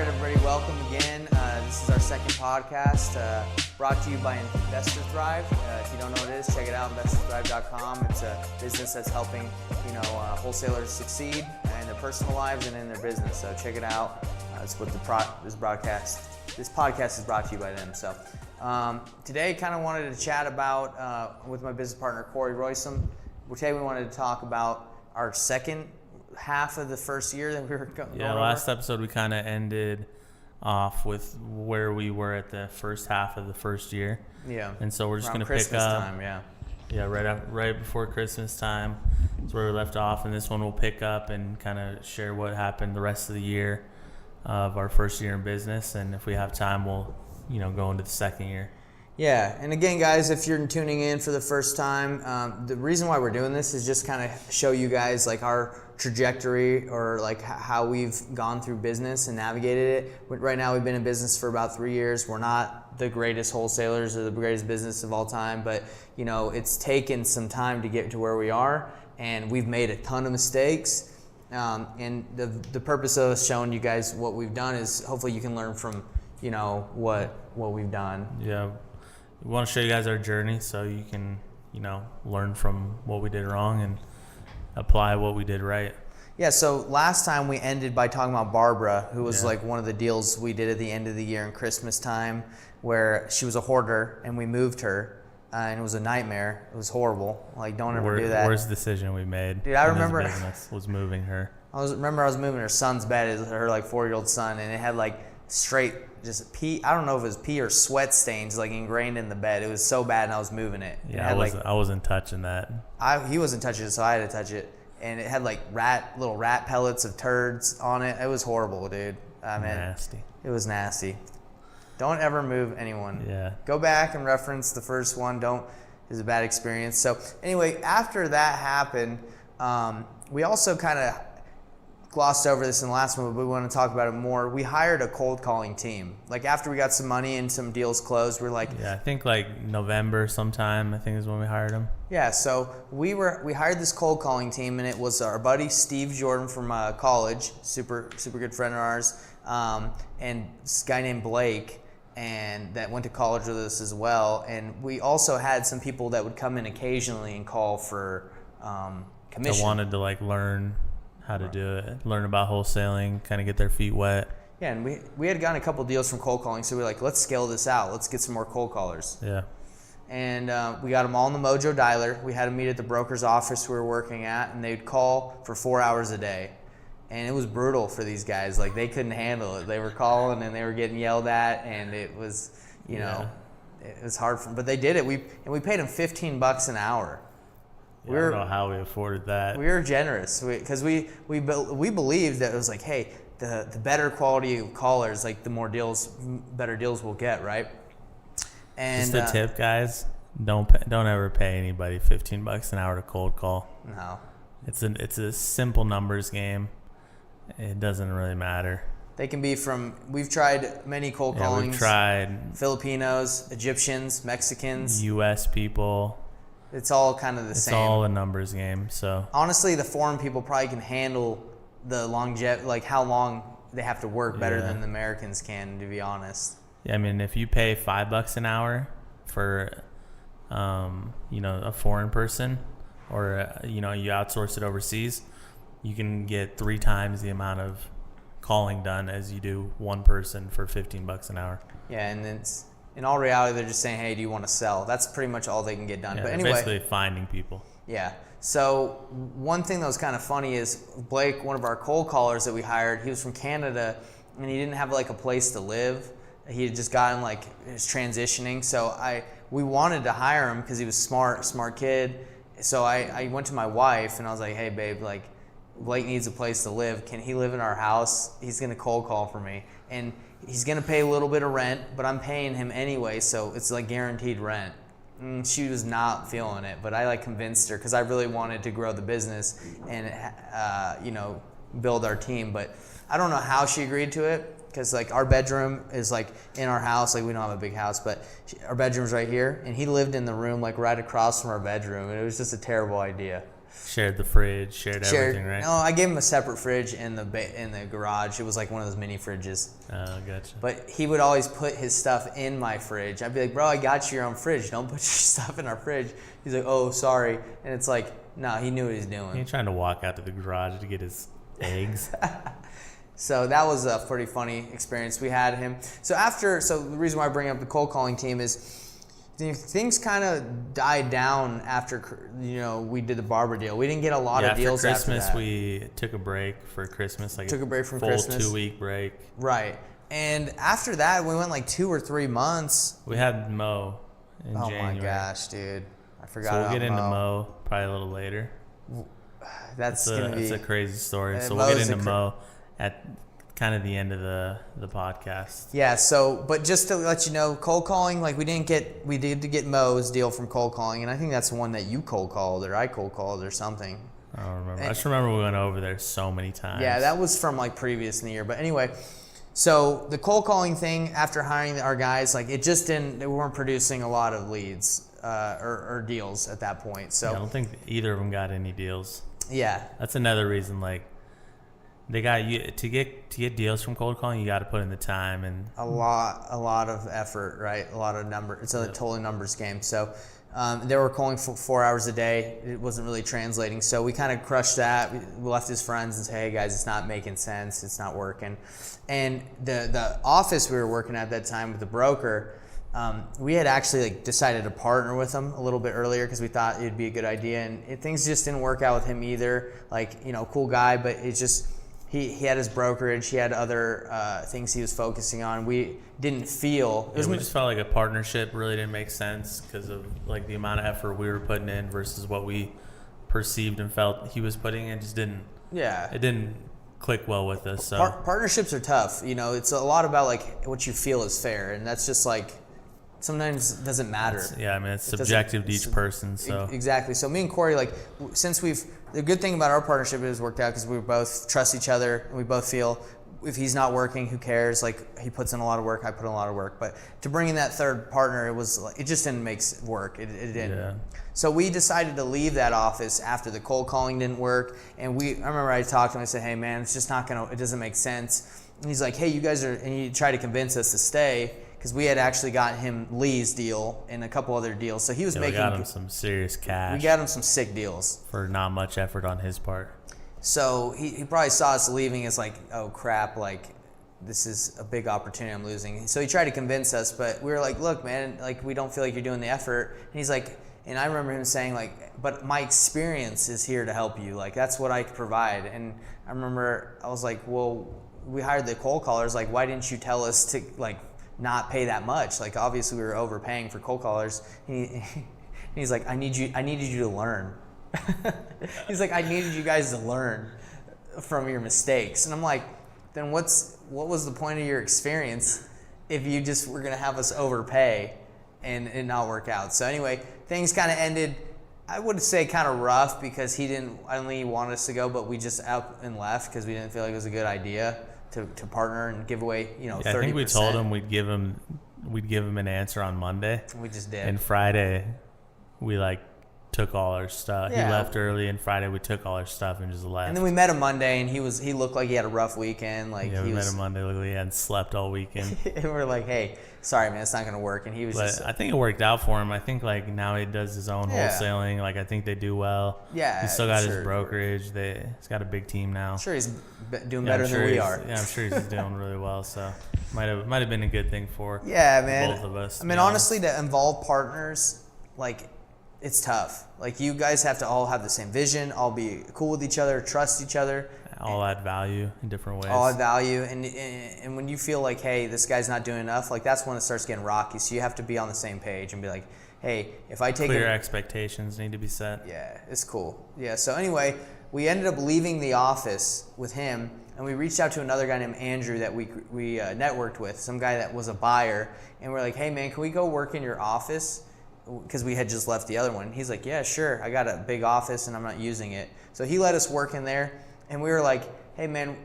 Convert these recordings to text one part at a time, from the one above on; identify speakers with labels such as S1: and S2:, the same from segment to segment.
S1: right, everybody, welcome again. This is our second podcast brought to you by Investor Thrive. If you don't know what it is, check it out, investorthrive.com. It's a business that's helping wholesalers succeed in their personal lives and in their business. So check it out. That's what this podcast is brought to you by them. So today, kind of wanted to chat about with my business partner Corey Roysum. Today, we wanted to talk about our second half of the first year that we were going over.
S2: Last episode we kind of ended off with where we were at the first half of the first year.
S1: Yeah.
S2: And so we're just going to pick up. Right before Christmas time. That's where we left off, and this one we'll pick up and kind of share what happened the rest of the year of our first year in business, and if we have time we'll go into the second year.
S1: Yeah, and again, guys, if you're tuning in for the first time, the reason why we're doing this is just kind of show you guys like our trajectory or like how we've gone through business and navigated it. Right now, we've been in business for about 3 years. We're not the greatest wholesalers or the greatest business of all time, but it's taken some time to get to where we are, and we've made a ton of mistakes. And the purpose of us showing you guys what we've done is hopefully you can learn from what we've done.
S2: Yeah. We want to show you guys our journey so you can, learn from what we did wrong and apply what we did right.
S1: Yeah, so last time we ended by talking about Barbara, who was like one of the deals we did at the end of the year in Christmas time, where she was a hoarder and we moved her, and it was a nightmare. It was horrible. Like, don't ever do that.
S2: Worst decision we made.
S1: Dude, I remember
S2: business was moving her.
S1: I was moving her son's bed, her like 4-year-old son, and it had like straight just pee. I don't know if it was pee or sweat stains like ingrained in the bed. It was so bad, and I was moving it.
S2: Yeah, I wasn't touching that.
S1: He wasn't touching it, so I had to touch it, and it had like little rat pellets of turds on it. It was horrible, dude.
S2: Nasty.
S1: It was nasty. Don't ever move anyone.
S2: Yeah.
S1: Go back and reference the first one. It was a bad experience. So anyway, after that happened, we also kind of glossed over this in the last one, but we want to talk about it more. We hired a cold calling team. Like, after we got some money and some deals closed, we're like,
S2: I think like November sometime, I think is when we hired them. Yeah,
S1: so we hired this cold calling team, and it was our buddy Steve Jordan from college, super good friend of ours, and this guy named Blake, and that went to college with us as well. And we also had some people that would come in occasionally and call for commission.
S2: They wanted to like learn how to do it, learn about wholesaling, kind of get their feet wet.
S1: Yeah, and we had gotten a couple deals from cold calling, so we were like, let's scale this out. Let's get some more cold callers.
S2: Yeah.
S1: And we got them all in the Mojo dialer. We had them meet at the broker's office we were working at, and they'd call for 4 hours a day. And it was brutal for these guys. Like, they couldn't handle it. They were calling, and they were getting yelled at, and it was, it was hard for them. But they did it. We paid them $15 an hour.
S2: Yeah, I don't know how we afforded that.
S1: We were generous because we believed that it was like, hey, the better quality of callers, like the more better deals we'll get, right? And
S2: just a tip, guys: don't ever pay anybody $15 an hour to cold call.
S1: No,
S2: it's a simple numbers game. It doesn't really matter.
S1: They can be we've tried many cold callings.
S2: We've tried
S1: Filipinos, Egyptians, Mexicans,
S2: U.S. people.
S1: It's all kind of the same.
S2: It's all a numbers game. So
S1: honestly, the foreign people probably can handle the longevity, like how long they have to work, better than the Americans can, to be honest.
S2: Yeah, I mean, if you pay $5 an hour for, a foreign person, or you outsource it overseas, you can get 3 times the amount of calling done as you do one person for $15 an hour.
S1: Yeah, and it's. In all reality, they're just saying, hey, do you want to sell? That's pretty much all they can get done.
S2: Yeah,
S1: but anyway,
S2: basically finding people.
S1: Yeah. So one thing that was kind of funny is Blake, one of our cold callers that we hired, he was from Canada, and he didn't have like a place to live. He had just gotten he was transitioning. So we wanted to hire him because he was smart kid. So I went to my wife and I was like, hey, babe, like Blake needs a place to live. Can he live in our house? He's going to cold call for me. And he's going to pay a little bit of rent, but I'm paying him anyway, so it's like guaranteed rent. And she was not feeling it, but I convinced her because I really wanted to grow the business and, build our team. But I don't know how she agreed to it because our bedroom is in our house. We don't have a big house, but our bedroom's right here. And he lived in the room right across from our bedroom. And it was just a terrible idea.
S2: Shared the fridge, shared everything, right?
S1: No, I gave him a separate fridge in the garage. It was like one of those mini fridges.
S2: Oh, gotcha.
S1: But he would always put his stuff in my fridge. I'd be like, bro, I got you your own fridge. Don't put your stuff in our fridge. He's like, oh, sorry. And it's like, no, he knew what he was doing.
S2: He ain't trying to walk out to the garage to get his eggs.
S1: So that was a pretty funny experience we had him. So the reason why I bring up the cold calling team is things kind of died down after, we did the barber deal. We didn't get a lot of deals after Christmas.
S2: After Christmas, we took a break for Christmas.
S1: Took a break from
S2: full
S1: Christmas.
S2: 2-week break.
S1: Right. And after that, we went like 2 or 3 months.
S2: We had Mo in January.
S1: Oh my gosh, dude. I forgot
S2: So we'll
S1: about
S2: get into Mo probably a little later.
S1: That's a
S2: crazy story. So we'll get into Mo at kind of the end of the podcast.
S1: Yeah, but just to let you know, cold calling, like we did get Mo's deal from cold calling, and I think that's the one that you cold called or I cold called or something.
S2: I don't remember. I just remember we went over there so many times.
S1: Yeah, that was from like previous in the year. But anyway, so the cold calling thing after hiring our guys, like we weren't producing a lot of leads or deals at that point. So
S2: yeah, I don't think either of them got any deals.
S1: Yeah.
S2: That's another reason, like, they got you to get deals from cold calling. You got to put in the time and
S1: a lot of effort, right? A lot of number. It's a totally numbers game. So they were calling for 4 hours a day. It wasn't really translating. So we kind of crushed that. We left his friends and said, "Hey guys, it's not making sense. It's not working." And the office we were working at that time with the broker, we had actually decided to partner with him a little bit earlier because we thought it'd be a good idea. And things just didn't work out with him either. Cool guy, but it just. He had his brokerage. He had other things he was focusing on. We didn't feel...
S2: we just felt like a partnership really didn't make sense because of the amount of effort we were putting in versus what we perceived and felt he was putting in. Just didn't... Yeah. It didn't click well with us. So
S1: partnerships are tough. It's a lot about what you feel is fair, and that's just sometimes it doesn't matter.
S2: It's subjective to each person. So
S1: exactly. So me and Corey, since the good thing about our partnership is worked out because we both trust each other and we both feel if he's not working, who cares? He puts in a lot of work, I put in a lot of work. But to bring in that third partner, it just didn't make work. It didn't. Yeah. So we decided to leave that office after the cold calling didn't work. And I remember I talked to him. I said, "Hey man, it's just not it doesn't make sense." And he's like, "Hey, you guys are," and he tried to convince us to stay. Because we had actually got him Lee's deal and a couple other deals. So he was making... We
S2: got him some serious cash.
S1: We got him some sick deals.
S2: For not much effort on his part.
S1: So he probably saw us leaving as oh crap, this is a big opportunity I'm losing. So he tried to convince us, but we were like, look man, we don't feel like you're doing the effort. And he's like, and I remember him saying but my experience is here to help you. That's what I could provide. And I remember I was like, well, we hired the cold callers. Why didn't you tell us to not pay that much? Obviously we were overpaying for cold callers. He's like, I needed you to learn. He's like, I needed you guys to learn from your mistakes. And I'm like, then what was the point of your experience if you just were gonna have us overpay and it not work out? So anyway, things kind of ended, I would say kind of rough because I don't think he wanted us to go, but we just up and left because we didn't feel like it was a good idea to partner and give away, 30%.
S2: I think we told him we'd give him an answer on Monday.
S1: We just did.
S2: And Friday, we took all our stuff. Yeah. He left early, and Friday we took all our stuff and just left.
S1: And then we met him Monday, and he looked like he had a rough weekend.
S2: We met him Monday, looked like he hadn't slept all weekend.
S1: And we're like, hey, sorry man, it's not gonna work. And he was
S2: I think it worked out for him. I think now he does his own wholesaling. I think they do well.
S1: Yeah.
S2: He's still got his brokerage. He's got a big team now.
S1: I'm sure he's doing better than we are.
S2: Yeah, I'm sure he's doing really well. So might have been a good thing for
S1: man.
S2: both of us.
S1: I mean, honestly, to involve partners, it's tough. You guys have to all have the same vision, all be cool with each other, trust each other.
S2: All add value in different ways.
S1: All add value. And when you feel hey, this guy's not doing enough, that's when it starts getting rocky. So you have to be on the same page and be like, hey, if I take
S2: clear expectations need to be set.
S1: Yeah, it's cool. Yeah, so anyway, we ended up leaving the office with him, and we reached out to another guy named Andrew that we networked with, some guy that was a buyer. And we're like, hey, man, can we go work in your office? Because we had just left the other one. He's like, yeah, sure. I got a big office and I'm not using it. So he let us work in there, and we were like, hey man,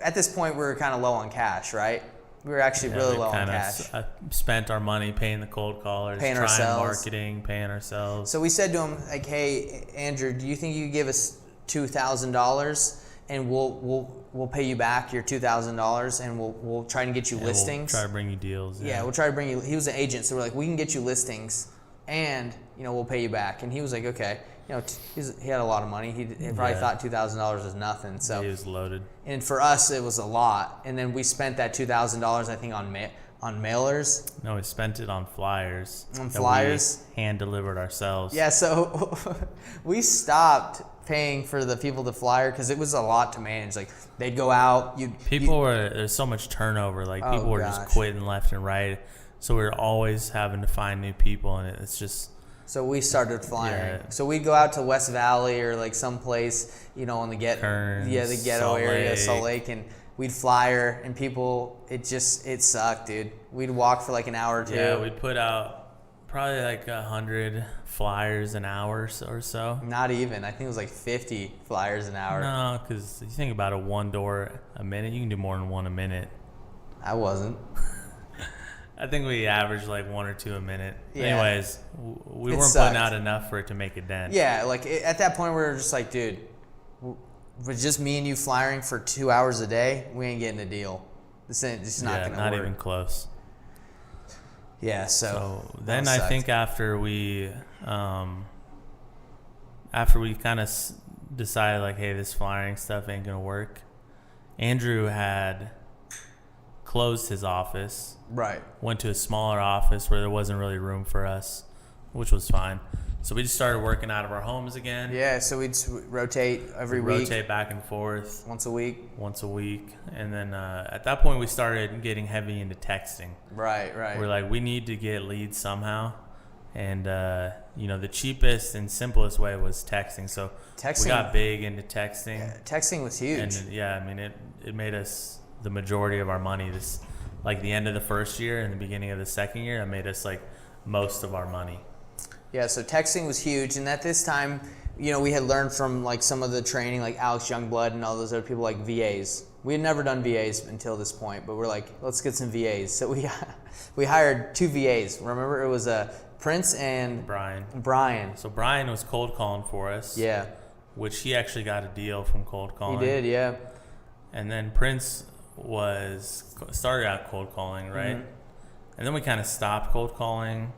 S1: at this point we were kind of low on cash, right? We were actually really low on cash.
S2: Spent our money paying the cold callers,
S1: paying
S2: trying
S1: ourselves.
S2: marketing, paying ourselves.
S1: So we said to him, like, hey, Andrew, do you think you could give us $2,000 and we'll pay you back your $2,000 and we'll try and get you listings.
S2: We'll try to bring you deals.
S1: Yeah, we'll try to bring you. He was an agent, so we're like, we can get you listings and we'll pay you back. And he was like, okay. He had a lot of money. He probably thought $2,000 was nothing. So
S2: he was loaded.
S1: And for us, it was a lot. And then we spent that $2,000, I think, on mailers.
S2: No, we spent it on flyers.
S1: On flyers?
S2: We hand delivered ourselves.
S1: Yeah, so we stopped paying for the people to flyer because it was a lot to manage. Like, they'd go out.
S2: There's so much turnover. Like, people were just quitting left and right. So we were always having to find new people, and it's just...
S1: So we started flyering. Yeah. So we'd go out to West Valley or like someplace, on the the ghetto area, Salt Lake, and we'd flyer, and people, it sucked, dude. We'd walk for like an hour or two.
S2: Yeah, we'd put out probably like 100 flyers an hour or so.
S1: Not even. I think it was like 50 flyers an hour.
S2: No, because you think about it, one door a minute, you can do more than one a minute.
S1: I wasn't.
S2: I think we averaged like one or two a minute.
S1: Yeah.
S2: Anyways, we weren't putting out enough for it to make a dent.
S1: Yeah, like at that point we were just like, dude, with just me and you flyering for 2 hours a day, we ain't getting a deal. This is not going to work.
S2: Not even close.
S1: Yeah, so
S2: then I think after we kind of decided like, hey, this flyering stuff ain't going to work, Andrew had closed his office.
S1: Right.
S2: Went to a smaller office where there wasn't really room for us, which was fine. So we just started working out of our homes again.
S1: Yeah, so we'd rotate every week.
S2: Rotate back and forth.
S1: Once a week.
S2: And then at that point, we started getting heavy into texting.
S1: Right.
S2: We're like, we need to get leads somehow. And, the cheapest and simplest way was texting. So we got big into texting.
S1: Yeah, texting was huge.
S2: And, it made us the majority of our money like the end of the first year and the beginning of the second year. That made us like most of our money.
S1: Yeah, so texting was huge, and at this time, we had learned from like some of the training, like Alex Youngblood and all those other people, like VAs. We had never done VAs until this point, but we're like, let's get some VAs. So we hired 2 VAs. Remember, it was Prince and Brian.
S2: So Brian was cold calling for us.
S1: Yeah.
S2: Which he actually got a deal from cold calling.
S1: He did, yeah.
S2: And then Prince started out cold calling, right? Mm-hmm. And then we kind of stopped cold calling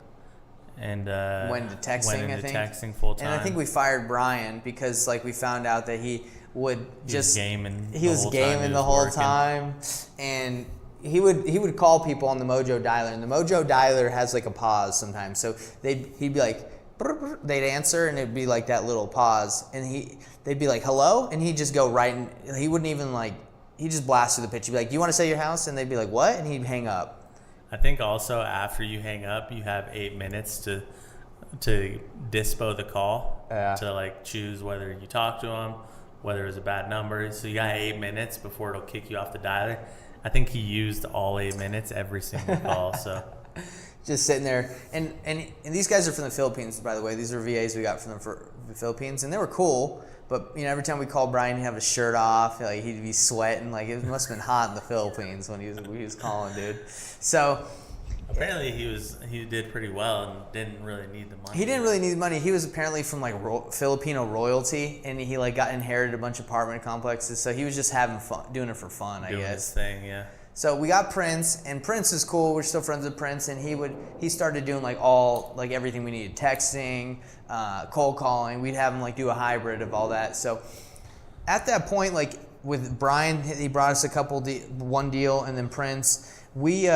S2: and
S1: went into
S2: texting full time.
S1: And I think we fired Brian because like we found out that he would he was gaming the whole time, and he would call people on the Mojo dialer, and the Mojo dialer has like a pause sometimes, so he'd be like, they'd answer and it'd be like that little pause, and they'd be like, hello, and he'd just go right, and he wouldn't even like. He just blasted the pitch. He'd be like, do you want to sell your house? And they'd be like, what? And he'd hang up.
S2: I think also after you hang up, you have 8 minutes to dispo the call.
S1: Yeah.
S2: To like choose whether you talk to him, whether it was a bad number. So you got 8 minutes before it'll kick you off the dialer. I think he used all 8 minutes every single call. So
S1: just sitting there. And these guys are from the Philippines, by the way. These are VAs we got from the Philippines. And they were cool. But every time we called Brian, he'd have his shirt off. Like he'd be sweating. Like it must have been hot in the Philippines when he was calling, dude. So
S2: apparently he did pretty well and didn't really need the money.
S1: He didn't really need the money. He was apparently from like Filipino royalty, and he like got inherited a bunch of apartment complexes. So he was just having fun, doing it for fun, I guess.
S2: Doing his thing, yeah.
S1: So we got Prince, and Prince is cool. We're still friends with Prince, and he started doing like everything we needed: texting, cold calling. We'd have him like do a hybrid of all that. So at that point, like with Brian, he brought us one deal, and then Prince, we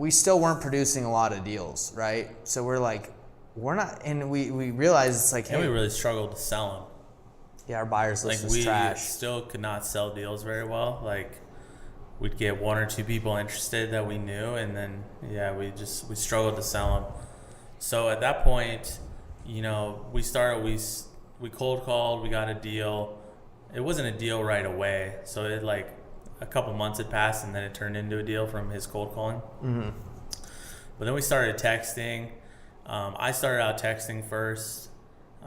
S1: still weren't producing a lot of deals, right? So we're like, we're not, and we realized it's like,
S2: and we really struggled to sell them.
S1: Yeah, our buyers list was trash.
S2: We still could not sell deals very well. Like we'd get 1 or 2 people interested that we knew, and then we struggled to sell them. So at that point, we cold called, we got a deal. It wasn't a deal right away, so it like a couple months had passed, and then it turned into a deal from his cold calling.
S1: Mm-hmm.
S2: But then we started texting. I started out texting first.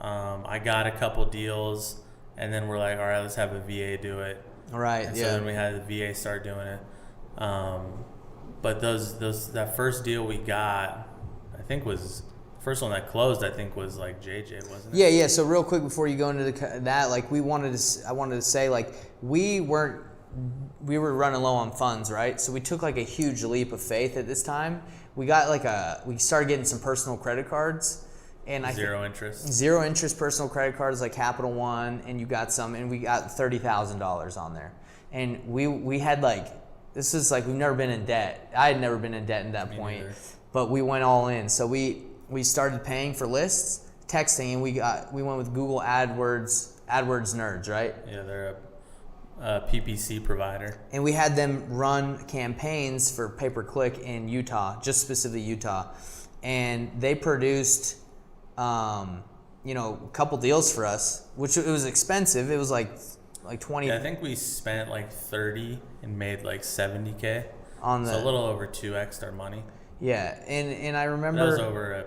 S2: I got a couple deals, and then we're like, all right, let's have a VA do it.
S1: Right.
S2: And so then we had the VA start doing it. But that first deal we got, I think was first one that closed. I think was like JJ, wasn't it?
S1: Yeah. So real quick before you go into that, like I wanted to say, like we were running low on funds, right? So we took like a huge leap of faith at this time. We started getting some personal credit cards, and
S2: zero interest
S1: personal credit cards like Capital One, and you got some, and we got $30,000 on there, and we had like, this is like, we've never been in debt. I had never been in debt at that point,
S2: neither.
S1: But we went all in. So we started paying for lists, texting, and we went with Google AdWords nerds, right?
S2: Yeah, they're a PPC provider.
S1: And we had them run campaigns for pay-per-click in Utah, just specifically Utah. And they produced, a couple deals for us, which it was expensive. It was like 20.
S2: Yeah, I think we spent like 30 and made like 70K.
S1: So
S2: a little over 2x our money.
S1: Yeah, and I remember
S2: that was over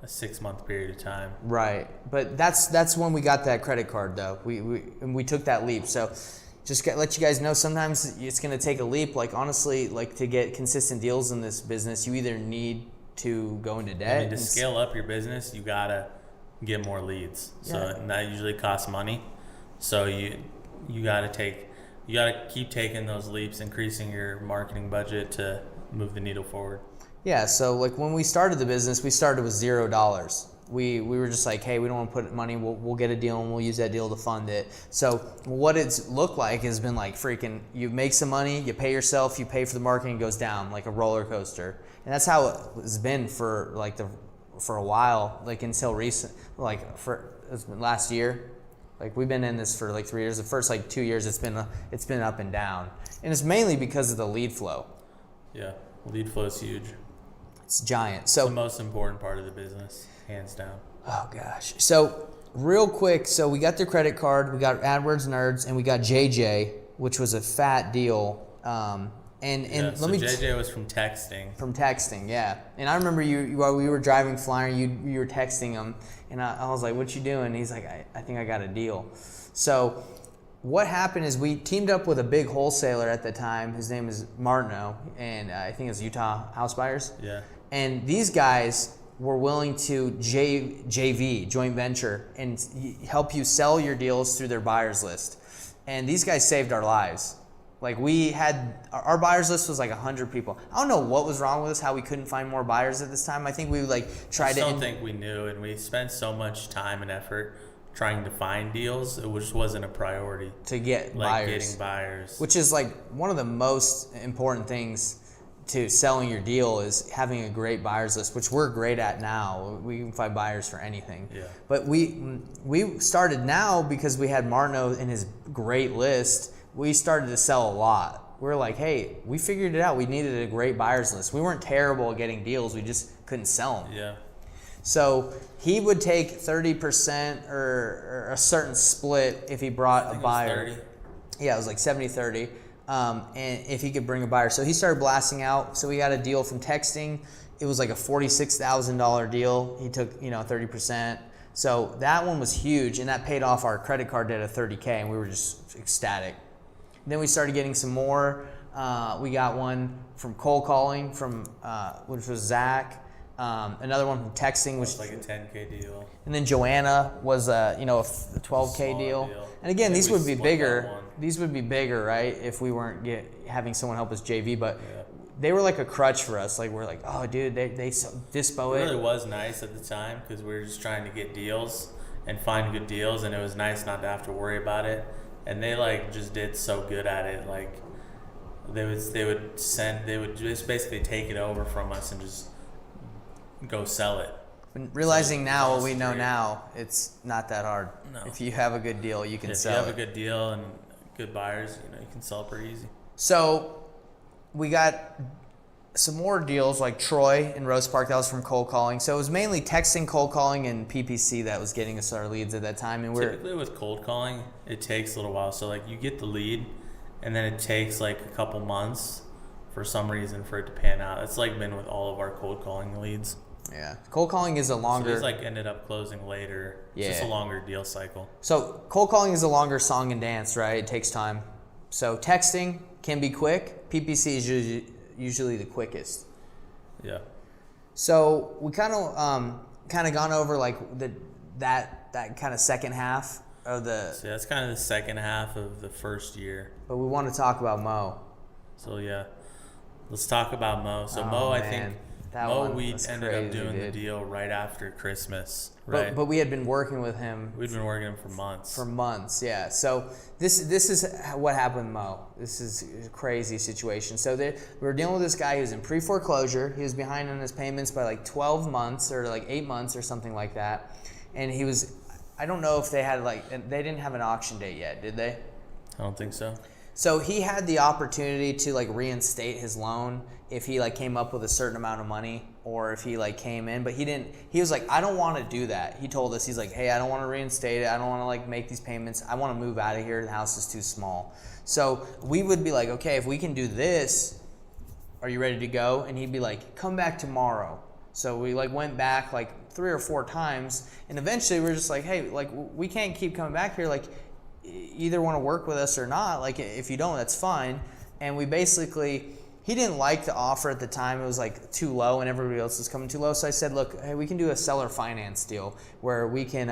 S2: a 6-month period of time.
S1: Right, but that's when we got that credit card though. We took that leap. So just let you guys know, sometimes it's going to take a leap. Like honestly, like to get consistent deals in this business, you either need to go into debt.
S2: I mean, to scale up your business, you gotta get more leads. So and that usually costs money. So you gotta keep taking those leaps, increasing your marketing budget to move the needle forward.
S1: Yeah, so like when we started the business, we started with $0. We were just like, hey, we don't want to put money. We'll get a deal and we'll use that deal to fund it. So what it's looked like has been like freaking, you make some money, you pay yourself, you pay for the marketing, it goes down like a roller coaster. And that's how it has been for a while, like until recent, it's been last year. Like we've been in this for like 3 years. The first like 2 years, it's been up and down, and it's mainly because of the lead flow.
S2: Yeah, lead flow is huge.
S1: It's giant. So
S2: it's the most important part of the business, hands down.
S1: Oh gosh. So real quick, so we got their credit card, we got AdWords Nerds, and we got JJ, which was a fat deal.
S2: JJ was from texting.
S1: From texting, yeah. And I remember you while we were driving, flying, you were texting him, and I was like, "What you doing?" And he's like, "I think I got a deal." So what happened is we teamed up with a big wholesaler at the time. His name is Martineau, and I think it's Utah House Buyers.
S2: Yeah.
S1: And these guys were willing to JV, joint venture, and help you sell your deals through their buyers list. And these guys saved our lives. Like we had, our buyers list was like 100 people. I don't know what was wrong with us, how we couldn't find more buyers at this time. I think we tried to.
S2: I don't think we knew, and we spent so much time and effort trying to find deals. It just wasn't a priority
S1: to get
S2: getting buyers.
S1: Which is like one of the most important things to selling your deal is having a great buyers list, which we're great at now. We can find buyers for anything.
S2: Yeah.
S1: But we started now because we had Martineau in his great list. We started to sell a lot. We're like, hey, we figured it out. We needed a great buyers list. We weren't terrible at getting deals. We just couldn't sell them.
S2: Yeah.
S1: So he would take 30% or a certain split if he brought a buyer.
S2: 30.
S1: Yeah, it was like 70-30. And if he could bring a buyer. So he started blasting out. So we got a deal from texting. It was like a $46,000 deal. He took, 30%. So that one was huge, and that paid off our credit card debt of $30K, and we were just ecstatic. Then we started getting some more. We got one from cold calling which was Zach. Another one from texting, which
S2: was like a $10K deal.
S1: And then Joanna was a $12K deal. And again, these would be bigger. These would be bigger, right? If we weren't having someone help us JV, but they were like a crutch for us. Like we're like, oh, dude, they dispo it.
S2: It really was nice at the time because we were just trying to get deals and find good deals, and it was nice not to have to worry about it. And they just did so good at it. Like they would just basically take it over from us and just go sell it.
S1: And realizing now what we know now, it's not that hard.
S2: No.
S1: If you have a good deal, you can sell it.
S2: If you have a good deal and good buyers, you can sell it pretty easy.
S1: So we got some more deals like Troy in Rose Park. That was from cold calling. So it was mainly texting, cold calling, and PPC that was getting us our leads at that time. And
S2: typically with cold calling, it takes a little while. So you get the lead, and then it takes like a couple months for some reason for it to pan out. It's been with all of our cold calling leads.
S1: Yeah, cold calling is a longer.
S2: So these ended up closing later. It's just a longer deal cycle.
S1: So cold calling is a longer song and dance, right? It takes time. So texting can be quick. PPC is usually the quickest.
S2: Yeah.
S1: So we kind of gone over like that kind of second half of the.
S2: So that's kind of the second half of the first year.
S1: But we want to talk about Mo.
S2: So yeah, let's talk about Mo. So I think we ended up doing the deal right after Christmas, right?
S1: But we had been working with him.
S2: We'd been working with him for months.
S1: For months, yeah. So this is what happened with Mo. This is a crazy situation. So we were dealing with this guy who was in pre-foreclosure. He was behind on his payments by like 12 months or like 8 months or something like that. And he was, I don't know if they had they didn't have an auction date yet, did they?
S2: I don't think so.
S1: So he had the opportunity to like reinstate his loan if he like came up with a certain amount of money, or if he like came in, but he didn't. He was like, I don't want to do that. He told us, he's like, hey, I don't want to reinstate it. I don't want to like make these payments. I want to move out of here. The house is too small. So we would be like, okay, if we can do this, are you ready to go? And he'd be like, come back tomorrow. So we like went back like 3 or 4 times, and eventually we were just like, hey, like we can't keep coming back here. Like either want to work with us or not. Like if you don't, that's fine. And we basically, he didn't like the offer at the time. It was like too low and everybody else was coming too low. So I said, look, hey, we can do a seller finance deal where we can,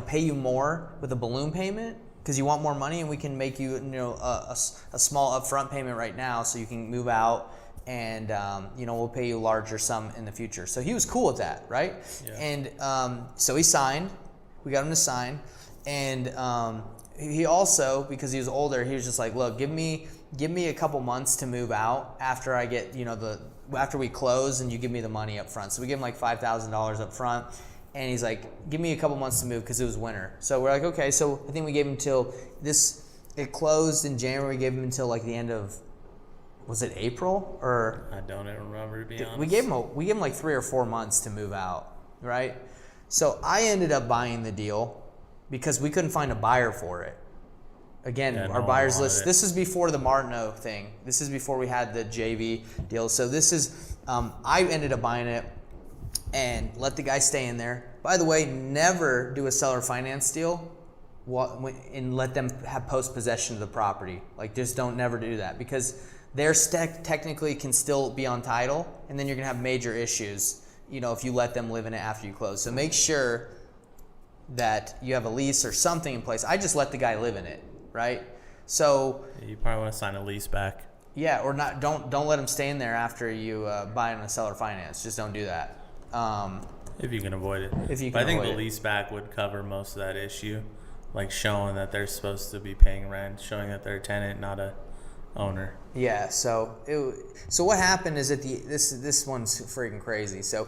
S1: pay you more with a balloon payment because you want more money, and we can make you, a small upfront payment right now so you can move out, and, we'll pay you a larger sum in the future. So he was cool with that, right?
S2: Yeah.
S1: And so he signed. We got him to sign. And he also, because he was older, he was just like, look, give me a couple months to move out after I get, after we close and you give me the money up front. So we give him like $5,000 up front. And he's like, give me a couple months to move because it was winter. So we're like, okay. So I think we gave him till it closed in January. We gave him until like the end of, was it April or?
S2: I don't even remember, to be honest.
S1: We gave him like 3 or 4 months to move out, right? So I ended up buying the deal because we couldn't find a buyer for it. Again, our buyers list, this is before the Martineau thing. This is before we had the JV deal. So this is, I ended up buying it and let the guy stay in there. By the way, never do a seller finance deal and let them have post-possession of the property. Like just never do that, because their technically can still be on title, and then you're gonna have major issues, if you let them live in it after you close. So make sure that you have a lease or something in place. I just let the guy live in it, right? So
S2: you probably want to sign a lease back.
S1: Yeah, or not. Don't let him stay in there after you buy on a seller finance. Just don't do that.
S2: If you can avoid it.
S1: But
S2: I think the lease back would cover most of that issue, like showing that they're supposed to be paying rent, showing that they're a tenant, not a owner.
S1: Yeah. So what happened is this one's freaking crazy. So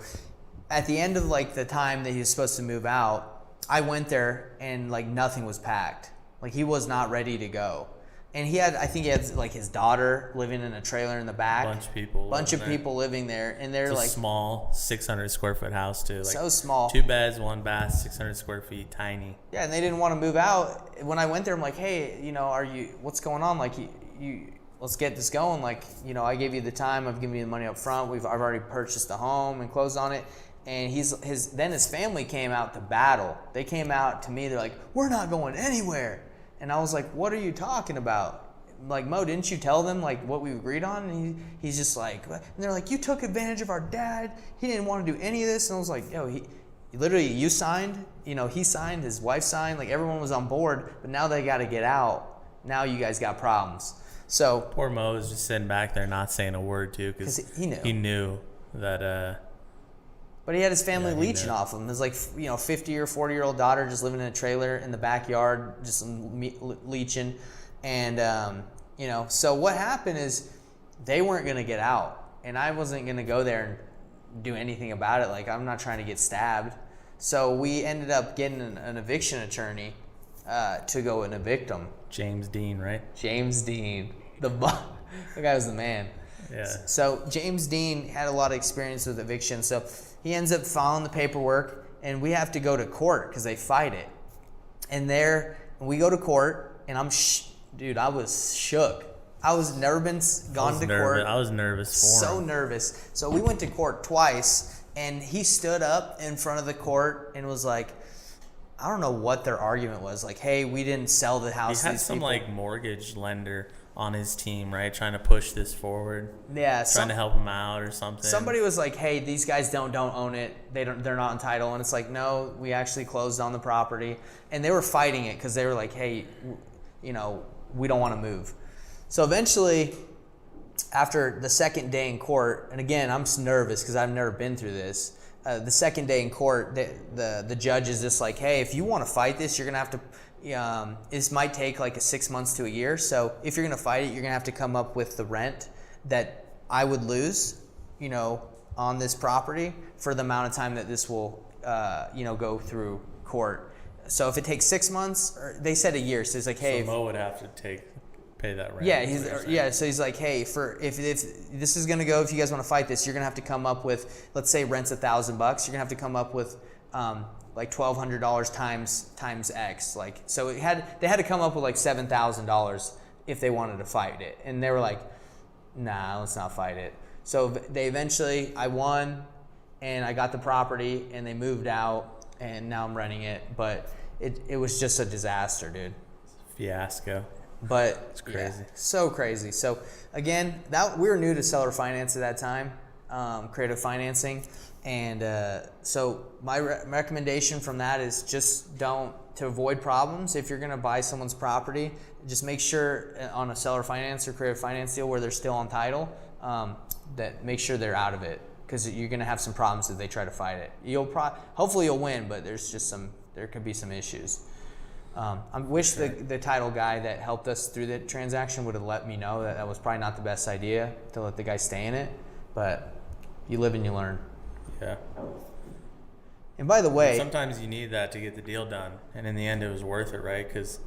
S1: at the end of like the time that he was supposed to move out, I went there and like nothing was packed. Like he was not ready to go. And I think he had like his daughter living in a trailer in the back. Bunch of people living there. And they're like,
S2: small 600 square foot house too. Like
S1: so small.
S2: 2 beds, 1 bath, 600 square feet, tiny.
S1: Yeah, and they didn't want to move out. When I went there, I'm like, hey, what's going on? Like let's get this going. Like, I gave you the time. I've given you the money up front. I've already purchased the home and closed on it. And then his family came out to battle. They came out to me. They're like, we're not going anywhere. And I was like, what are you talking about? Like, Mo, didn't you tell them like what we agreed on? And he's just like, and they're like, you took advantage of our dad. He didn't want to do any of this. And I was like, yo, you signed, he signed, his wife signed, like everyone was on board, but now they got to get out. Now you guys got problems. So
S2: poor Mo was just sitting back there not saying a word too, because he knew that.
S1: But he had his family leeching off him. His 50 or 40-year-old daughter just living in a trailer in the backyard, just leeching. And, so what happened is they weren't going to get out. And I wasn't going to go there and do anything about it. Like, I'm not trying to get stabbed. So we ended up getting an eviction attorney to go and evict them.
S2: James Dean, right?
S1: James Dean. The guy was the man.
S2: Yeah.
S1: So James Dean had a lot of experience with eviction. So he ends up filing the paperwork, and we have to go to court because they fight it. And we go to court, and I was shook. I was never been gone to court.
S2: I was nervous for him.
S1: So nervous. So we went to court twice, and he stood up in front of the court and was like, I don't know what their argument was. Like, hey, we didn't sell the house.
S2: He had some like mortgage lender on his team, right? Trying to push this forward.
S1: Yeah.
S2: Trying to help him out or something.
S1: Somebody was like, "Hey, these guys don't own it. They're not entitled." And it's like, "No, we actually closed on the property." And they were fighting it because they were like, "Hey, we don't want to move." So eventually, after the second day in court, and again, I'm nervous because I've never been through this. The second day in court, the judge is just like, "Hey, if you want to fight this, you're gonna have to. This might take like 6 months to a year. So if you're gonna fight it, you're gonna have to come up with the rent that I would lose, on this property for the amount of time that this will, go through court. So if it takes 6 months, or they said a year, so it's like, hey,
S2: so Mo would have to pay that rent.
S1: Yeah, so he's like, hey, if this is gonna go, if you guys want to fight this, you're gonna have to come up with, let's say rent's $1,000, you're gonna have to come up with like $1,200 times X, like, so they had to come up with like $7,000 if they wanted to fight it, and they were like, nah, let's not fight it. So they eventually, I won, and I got the property, and they moved out, and now I'm renting it, but it was just a disaster, dude.
S2: Fiasco.
S1: But
S2: it's crazy.
S1: Yeah, so crazy. So again, we were new to seller finance at that time, creative financing, and so my recommendation from that is just to avoid problems. If you're going to buy someone's property, just make sure on a seller finance or creative finance deal where they're still on title, that make sure they're out of it, because you're going to have some problems if they try to fight it. Hopefully you'll win, but there could be some issues. I wish the title guy that helped us through the transaction would have let me know that was probably not the best idea to let the guy stay in it, but you live and you learn.
S2: Yeah.
S1: And by the way,
S2: sometimes you need that to get the deal done, and in the end, it was worth it, right? Because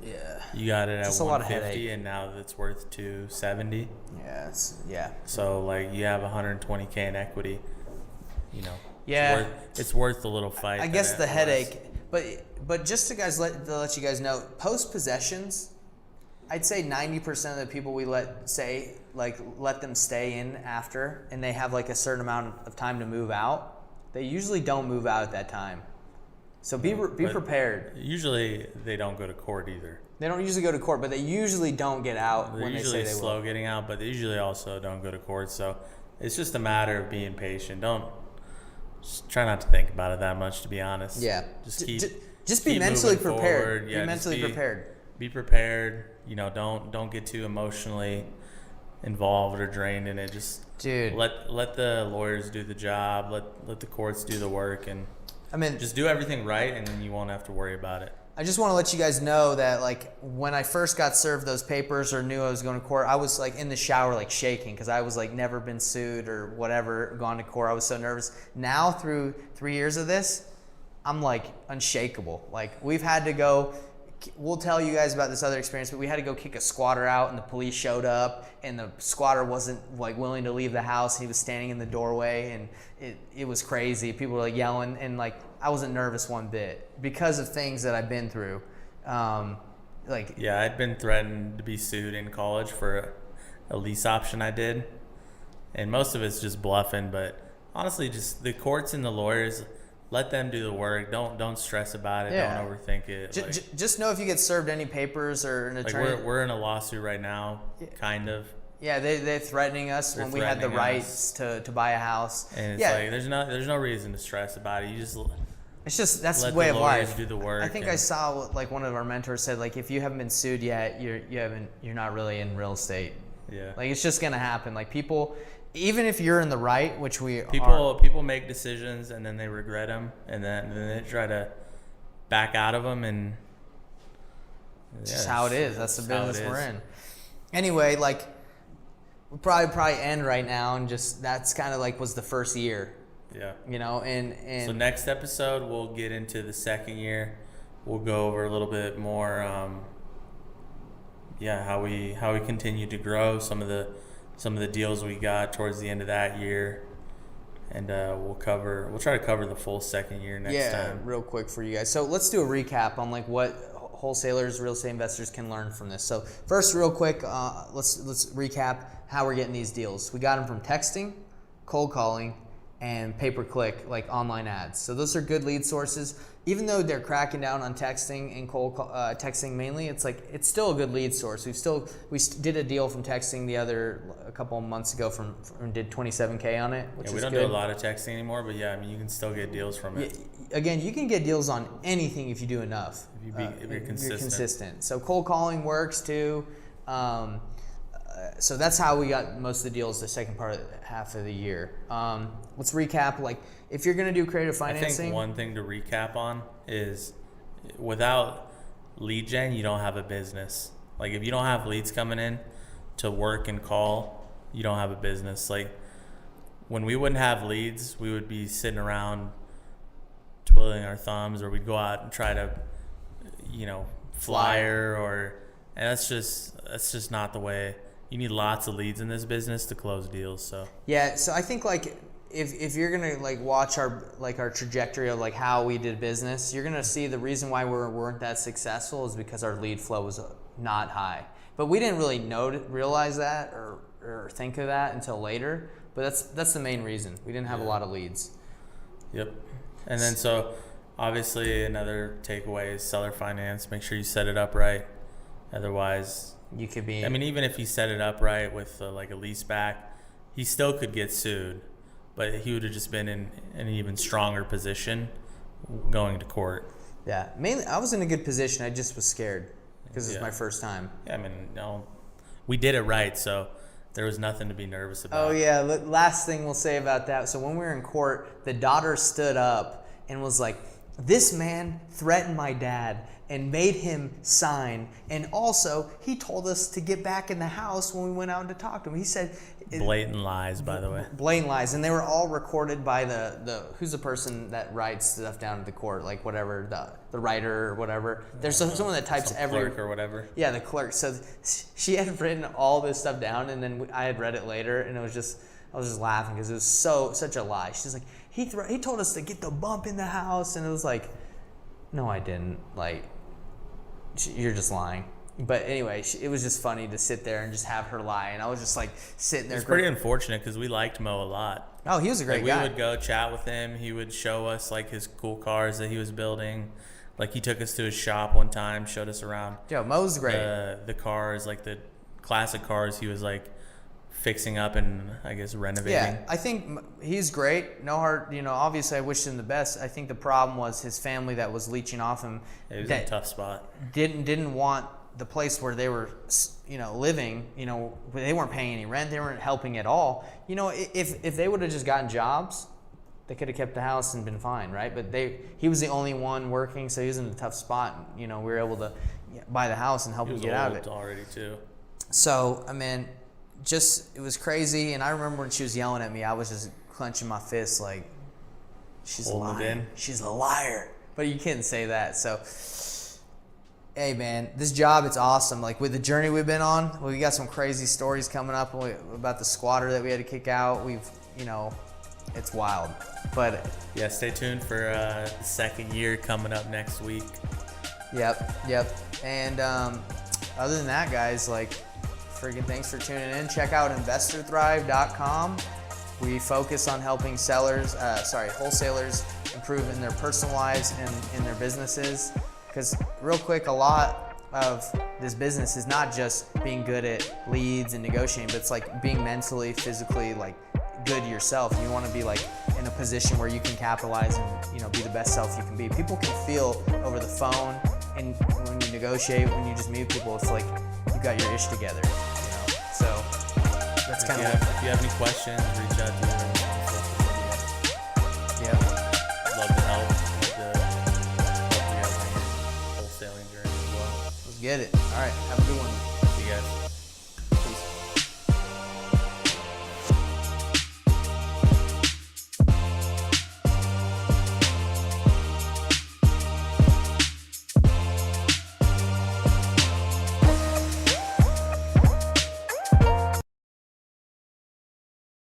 S2: you got it at
S1: just a lot of
S2: 150,
S1: headache.
S2: And now it's worth 270.
S1: Yeah.
S2: So like you have 120K in equity.
S1: Yeah.
S2: It's worth a little fight.
S1: I guess the headache, but just to let you guys know, post possessions, I'd say 90% of the people we let them stay in after, and they have like a certain amount of time to move out. They usually don't move out at that time. So be prepared.
S2: Usually they don't go to court either.
S1: They don't usually go to court, but they usually don't get out when they say they will.
S2: They're usually slow getting out, but they usually also don't go to court. So it's just a matter of being patient. Just try not to think about it that much, to be honest.
S1: Yeah.
S2: Just
S1: be mentally prepared.
S2: Forward. Yeah,
S1: be mentally prepared.
S2: Be prepared. Don't get too emotionally involved or drained in it. Just let the lawyers do the job. Let the courts do the work, and just do everything right, and then you won't have to worry about it.
S1: I just want to let you guys know that like when I first got served those papers or knew I was going to court, I was like in the shower like shaking because I was like never been sued or whatever, gone to court. I was so nervous. Now through 3 years of this, I'm like unshakable. Like we've had to go, we'll tell you guys about this other experience, but we had to go kick a squatter out, and the police showed up, and the squatter wasn't like willing to leave the house. He was standing in the doorway, and it was crazy. People were like yelling, and like I wasn't nervous one bit because of things that I've been through.
S2: I'd been threatened to be sued in college for a lease option I did, and most of it's just bluffing. But honestly, just the courts and the lawyers, let them do the work. Don't stress about it.
S1: Yeah.
S2: Don't overthink it.
S1: Just know if you get served any papers or an attorney.
S2: We're in a lawsuit right now, kind of.
S1: Yeah, they're threatening us when we had the rights to buy a house.
S2: And it's like there's no reason to stress about it.
S1: That's the way of life.
S2: Do the work.
S1: I think I saw like one of our mentors said like if you haven't been sued yet, you're not really in real estate.
S2: Yeah.
S1: Like it's just gonna happen. Like people. Even if you're in the right, which
S2: people make decisions and then they regret them, and then they try to back out of them, and
S1: it's just how it is. That's the business we're in. Anyway, like we'll probably end right now, and just that's kind of like was the first year.
S2: Yeah.
S1: And
S2: so next episode we'll get into the second year. We'll go over a little bit more, how we continue to grow, some of the deals we got towards the end of that year, and we'll try to cover the full second year next time.
S1: Real quick for you guys. So let's do a recap on like what wholesalers, real estate investors can learn from this. So first, real quick, let's recap how we're getting these deals. We got them from texting, cold calling, and pay-per-click, like online ads. So those are good lead sources. Even though they're cracking down on texting and cold texting mainly, it's still a good lead source. We did a deal from texting a couple of months ago and did 27K on it, which is good.
S2: We don't do a lot of texting anymore, but yeah, I mean, you can still get deals from it.
S1: Again, you can get deals on anything if you do enough.
S2: If you're consistent. So
S1: cold calling works too. So that's how we got most of the deals the second part of half of the year. Let's recap. Like, if you're going to do creative financing,
S2: I think one thing to recap on is without lead gen, you don't have a business. Like, if you don't have leads coming in to work and call, you don't have a business. Like, when we wouldn't have leads, we would be sitting around twiddling our thumbs, or we'd go out and try to, flyer, and that's just not the way. You need lots of leads in this business to close deals. So
S1: I think like if you're gonna like watch our trajectory of like how we did business, you're gonna see the reason why we weren't that successful is because our lead flow was not high. But we didn't really realize that or think of that until later. But that's the main reason. We didn't have a lot of leads.
S2: Yep. And then so obviously another takeaway is seller finance. Make sure you set it up right. Otherwise,
S1: you could be.
S2: I mean, even if he set it up right with like a lease back, he still could get sued, but he would have just been in an even stronger position going to court.
S1: Yeah, mainly I was in a good position. I just was scared because it's my first time.
S2: Yeah, I mean, no, we did it right, so there was nothing to be nervous about.
S1: Oh yeah, last thing we'll say about that. So when we were in court, the daughter stood up and was like, "This man threatened my dad and made him sign, and also he told us to get back in the house when we went out to talk to him." He said
S2: blatant lies, by the way.
S1: Blatant lies, and they were all recorded by the who's the person that writes stuff down to the court, like whatever the writer or whatever. There's someone that types
S2: clerk or whatever.
S1: Yeah, the clerk. So she had written all this stuff down, and then I had read it later, and I was just laughing because it was such a lie. She's like, he told us to get the bump in the house, and it was like, no, I didn't. Like, you're just lying. But anyway, it was just funny to sit there and just have her lie, and I was just like sitting there.
S2: It's pretty unfortunate because we liked Mo a lot.
S1: Oh, he was a great guy.
S2: We would go chat with him. He would show us like his cool cars that he was building. Like, he took us to his shop one time, showed us around.
S1: Yo, Mo's great.
S2: The cars, like the classic cars, he was like fixing up and I guess renovating.
S1: Yeah, I think he's great. No hard, obviously I wish him the best. I think the problem was his family that was leeching off him.
S2: It was in a tough spot.
S1: Didn't want the place where they were, living, they weren't paying any rent. They weren't helping at all. If they would have just gotten jobs, they could have kept the house and been fine, right? But he was the only one working, so he was in a tough spot. We were able to buy the house and help him get out of it.
S2: Already too.
S1: So, I mean, it was crazy. And I remember when she was yelling at me, I was just clenching my fists like, she's a liar. She's a liar. But you can't say that. So, hey, man, this job, it's awesome. Like, with the journey we've been on, we got some crazy stories coming up about the squatter that we had to kick out. It's wild. But
S2: yeah, stay tuned for the second year coming up next week.
S1: Yep. And other than that, guys, freaking thanks for tuning in. Check out investorthrive.com. We focus on helping wholesalers improve in their personal lives and in their businesses. Because real quick, a lot of this business is not just being good at leads and negotiating, but it's like being mentally, physically, good yourself. You want to be in a position where you can capitalize and be the best self you can be. People can feel over the phone, and when you negotiate, when you just meet people, it's like you got your ish together. So that's kind of.
S2: If you have any questions, reach out to me on social media.
S1: Yeah.
S2: Love to help. Love to help you guys on your wholesaling journey as well.
S1: Let's get it. All right. Have a good one.
S2: See you guys.